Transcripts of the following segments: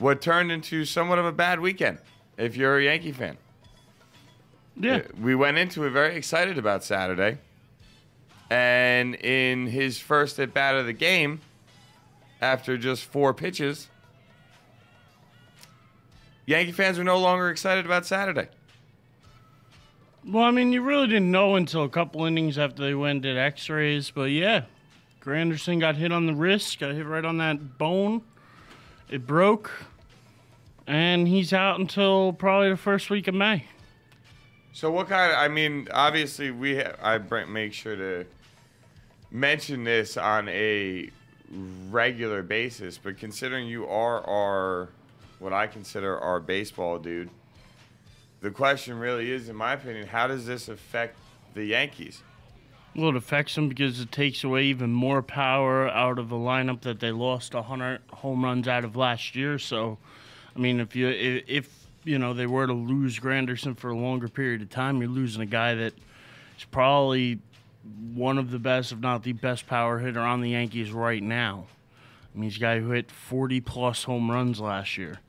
what turned into somewhat of a bad weekend if you're a Yankee fan. Yeah. We went into it very excited about Saturday. And in his first at-bat of the game, after just 4 pitches, Yankee fans were no longer excited about Saturday. Well, I mean, you really didn't know until a couple innings after they went and did x-rays. But, yeah, Granderson got hit on the wrist, got hit right on that bone. It broke. And he's out until probably the first week of May. So what kind of, I mean, obviously I make sure to mention this on a regular basis, but considering you are what I consider our baseball dude, the question really is, in my opinion, how does this affect the Yankees? Well, it affects them because it takes away even more power out of the lineup that they lost 100 home runs out of last year. So, I mean, if they were to lose Granderson for a longer period of time, you're losing a guy that is probably one of the best, if not the best power hitter on the Yankees right now. I mean, he's a guy who hit 40-plus home runs last year.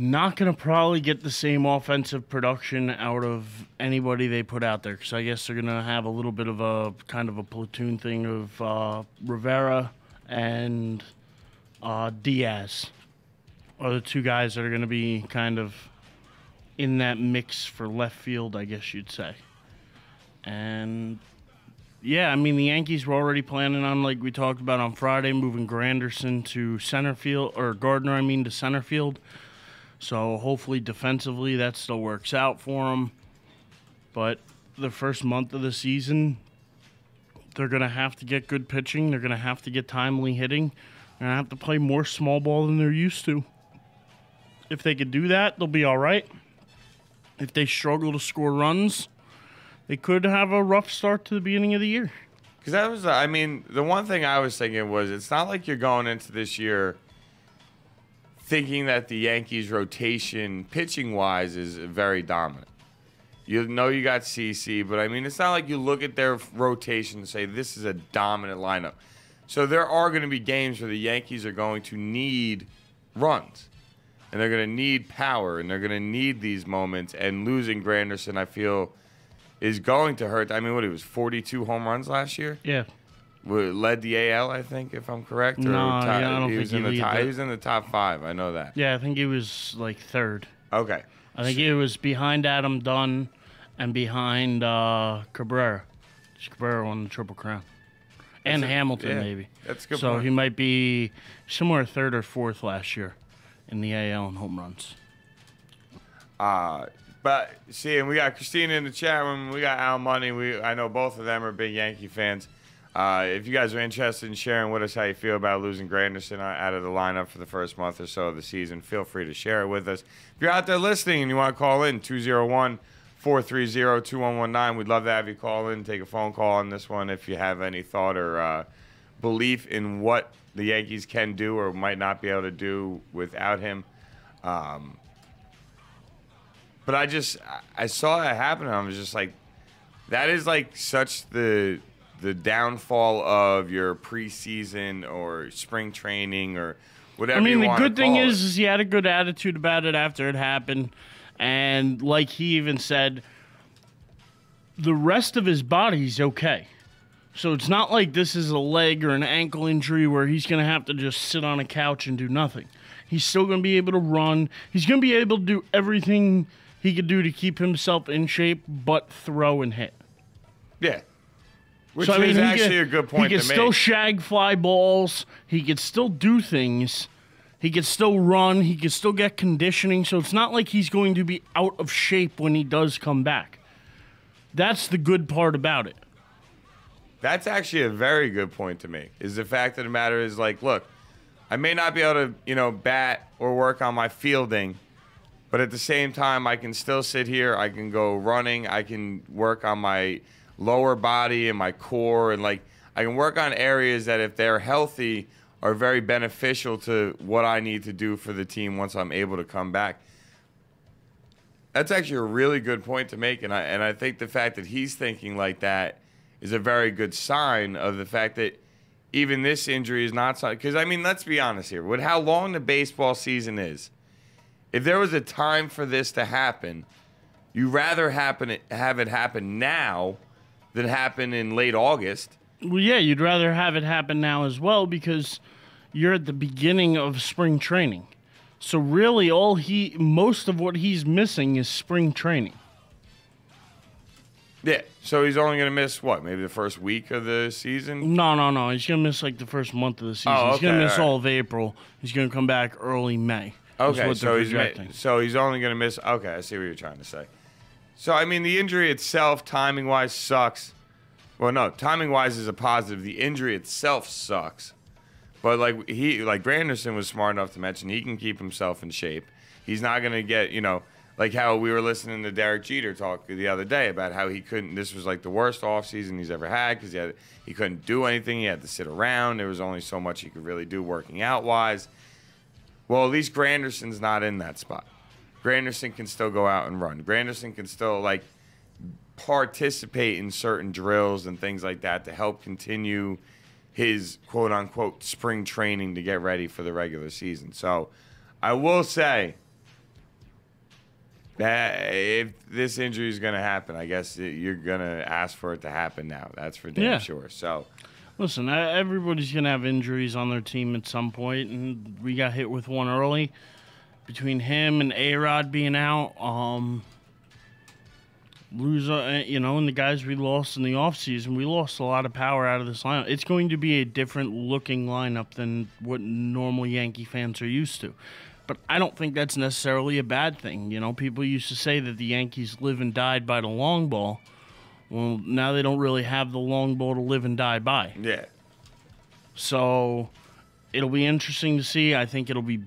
Not going to probably get the same offensive production out of anybody they put out there, because I guess they're going to have a little bit of a kind of a platoon thing of Rivera and Diaz are the 2 guys that are going to be kind of in that mix for left field, I guess you'd say. And, yeah, I mean, the Yankees were already planning on, like we talked about on Friday, moving Granderson to center field, or Gardner, to center field. So hopefully defensively that still works out for them. But the first month of the season, they're going to have to get good pitching. They're going to have to get timely hitting. They're going to have to play more small ball than they're used to. If they could do that, they'll be all right. If they struggle to score runs, they could have a rough start to the beginning of the year. Because that was, the one thing I was thinking was, it's not like you're going into this year thinking that the Yankees' rotation, pitching-wise, is very dominant. You know you got CC, but, it's not like you look at their rotation and say, this is a dominant lineup. So there are going to be games where the Yankees are going to need runs, and they're going to need power, and they're going to need these moments, and losing Granderson, I feel, is going to hurt. He was 42 home runs last year? Yeah. Led the AL, I think, if I'm correct. No, I don't think he was he was in the top 5. I know that. Yeah, I think he was like 3rd. Okay. I think it was behind Adam Dunn and behind Cabrera. Cabrera won the Triple Crown. And Hamilton, maybe. That's a good So point. he might be somewhere 3rd or 4th last year in the AL in home runs. But see, and we got Christina in the chat room. We got Al Money. I know both of them are big Yankee fans. If you guys are interested in sharing with us how you feel about losing Granderson out of the lineup for the first month or so of the season, feel free to share it with us. If you're out there listening and you want to call in, 201-430-2119. We'd love to have you call in, take a phone call on this one if you have any thought or belief in what the Yankees can do or might not be able to do without him. But I saw that happen, and I was just like, that is like such the downfall of your preseason or spring training or whatever you want to call it. The good thing is he had a good attitude about it after it happened. And like he even said, the rest of his body's okay. So it's not like this is a leg or an ankle injury where he's going to have to just sit on a couch and do nothing. He's still going to be able to run. He's going to be able to do everything he could do to keep himself in shape but throw and hit. Yeah. Which is actually a good point to make. He can still shag fly balls. He can still do things. He can still run. He can still get conditioning. So it's not like he's going to be out of shape when he does come back. That's the good part about it. That's actually a very good point to make, is the fact of the matter is, like, look, I may not be able to, bat or work on my fielding, but at the same time, I can still sit here. I can go running. I can work on my lower body and my core, and I can work on areas that, if they're healthy, are very beneficial to what I need to do for the team once I'm able to come back. That's actually a really good point to make, and I think the fact that he's thinking like that is a very good sign of the fact that even this injury is not something. Because, I mean, let's be honest here. With how long the baseball season is, if there was a time for this to happen, you'd rather have it happen now than happen in late August. Well, yeah, you'd rather have it happen now as well because you're at the beginning of spring training. So really, most of what he's missing is spring training. Yeah, so he's only going to miss, what, maybe the first week of the season? No. He's going to miss, like, the first month of the season. Oh, okay, he's going to miss all right. all of April. He's going to come back early May. Okay, so he's only going to miss. Okay, I see what you're trying to say. So, I mean, the injury itself, timing-wise, sucks. Well, no, timing-wise is a positive. The injury itself sucks. But, like Granderson was smart enough to mention, he can keep himself in shape. He's not going to get, like how we were listening to Derek Jeter talk the other day about how he couldn't, this was like the worst offseason he's ever had because he couldn't do anything. He had to sit around. There was only so much he could really do working out-wise. Well, at least Granderson's not in that spot. Granderson can still go out and run. Granderson can still, like, participate in certain drills and things like that to help continue his quote-unquote spring training to get ready for the regular season. So I will say that if this injury is going to happen, I guess you're going to ask for it to happen now. That's for damn sure. So, listen, everybody's going to have injuries on their team at some point, and we got hit with one early. Between him and A-Rod being out, and the guys we lost in the offseason, we lost a lot of power out of this lineup. It's going to be a different looking lineup than what normal Yankee fans are used to. But I don't think that's necessarily a bad thing. People used to say that the Yankees live and died by the long ball. Well, now they don't really have the long ball to live and die by. yeah. So it'll be interesting to see. I think it'll be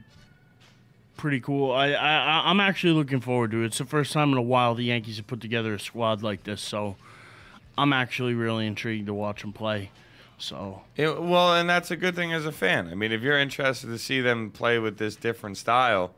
pretty cool. I'm actually looking forward to it. It's the first time in a while the Yankees have put together a squad like this. So I'm actually really intrigued to watch them play. So Well, and that's a good thing as a fan. I mean, if you're interested to see them play with this different style,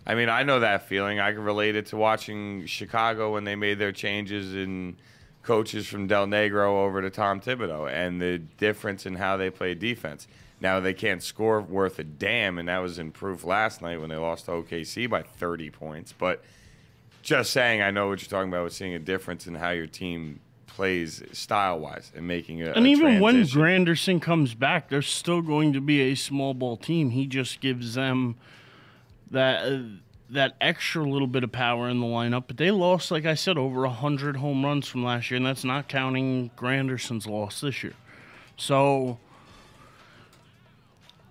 I mean, I know that feeling. I can relate it to watching Chicago when they made their changes in coaches from Del Negro over to Tom Thibodeau and the difference in how they play defense. Now, they can't score worth a damn, and that was in proof last night when they lost to OKC by 30 points. But just saying, I know what you're talking about with seeing a difference in how your team plays style-wise and making a even when transition. Granderson comes back, there's still going to be a small ball team. He just gives them that extra little bit of power in the lineup. But they lost, like I said, over 100 home runs from last year, and that's not counting Granderson's loss this year. So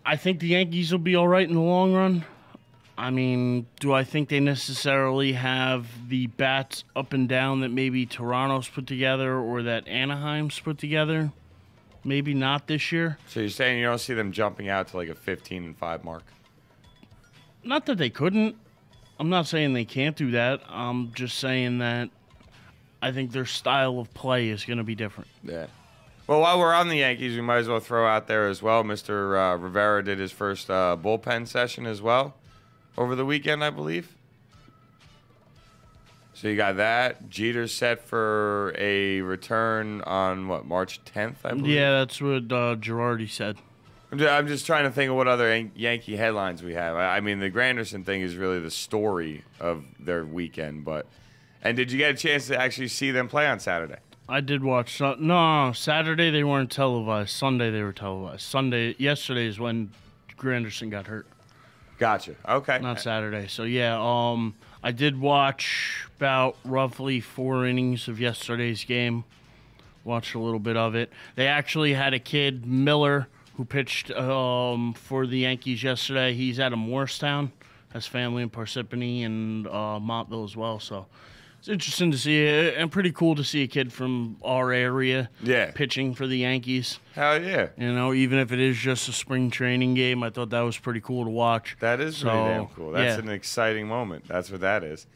I think the Yankees will be all right in the long run. I mean, do I think they necessarily have the bats up and down that maybe Toronto's put together or that Anaheim's put together? Maybe not this year. So you're saying you don't see them jumping out to like a 15-5 mark? Not that they couldn't. I'm not saying they can't do that. I'm just saying that I think their style of play is going to be different. Yeah. Well, while we're on the Yankees, we might as well throw out there as well. Mr. Rivera did his first bullpen session as well over the weekend, I believe. So you got that. Jeter's set for a return on, March 10th, I believe? Yeah, that's what Girardi said. I'm just trying to think of what other Yankee headlines we have. I mean, the Granderson thing is really the story of their weekend. And did you get a chance to actually see them play on Saturday? I did watch. No, Saturday they weren't televised. Sunday they were televised. Yesterday is when Granderson got hurt. Gotcha. Okay. Not Saturday. So, yeah, I did watch about roughly 4 innings of yesterday's game. Watched a little bit of it. They actually had a kid, Miller, who pitched for the Yankees yesterday. He's out of Morristown. Has family in Parsippany and Montville as well. So it's interesting to see it and pretty cool to see a kid from our area pitching for the Yankees. Hell yeah. Even if it is just a spring training game, I thought that was pretty cool to watch. That is pretty damn cool. That's an exciting moment. That's what that is.